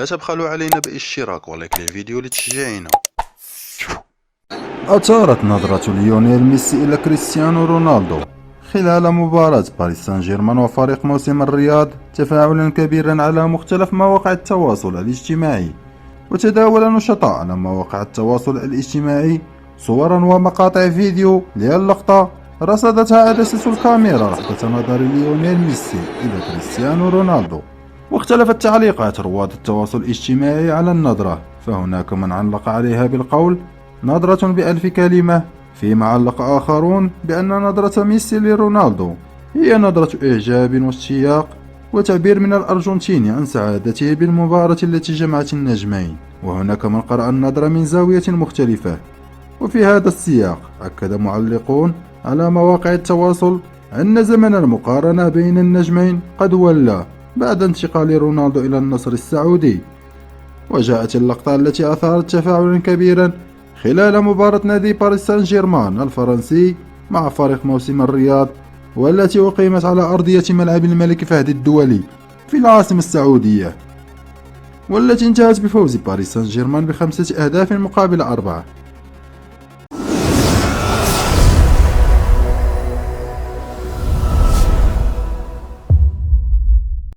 لا تبخلوا علينا بالاشتراك ولايك للفيديو لتشجيعنا. أثارت نظرة ليونيل ميسي إلى كريستيانو رونالدو خلال مباراة باريس سان جيرمان وفريق موسم الرياض تفاعلا كبيرا على مختلف مواقع التواصل الاجتماعي. وتداول نشطاء على مواقع التواصل الاجتماعي صورا ومقاطع فيديو للقطة رصدتها عدسة الكاميرا لحظة نظر ليونيل ميسي إلى كريستيانو رونالدو. واختلفت تعليقات رواد التواصل الاجتماعي على النظرة، فهناك من علق عليها بالقول نظرة بألف كلمة، فيما علق آخرون بأن نظرة ميسي لرونالدو هي نظرة إعجاب واشتياق وتعبير من الأرجنتيني عن سعادته بالمباراة التي جمعت النجمين. وهناك من قرأ النظرة من زاوية مختلفة. وفي هذا السياق أكد معلقون على مواقع التواصل أن زمن المقارنة بين النجمين قد ولى بعد انتقال رونالدو إلى النصر السعودي. وجاءت اللقطة التي أثارت تفاعلا كبيرا خلال مباراة نادي باريس سان جيرمان الفرنسي مع فريق موسم الرياض، والتي أقيمت على أرضية ملعب الملك فهد الدولي في العاصمة السعودية، والتي انتهت بفوز باريس سان جيرمان ب5 أهداف مقابل 4.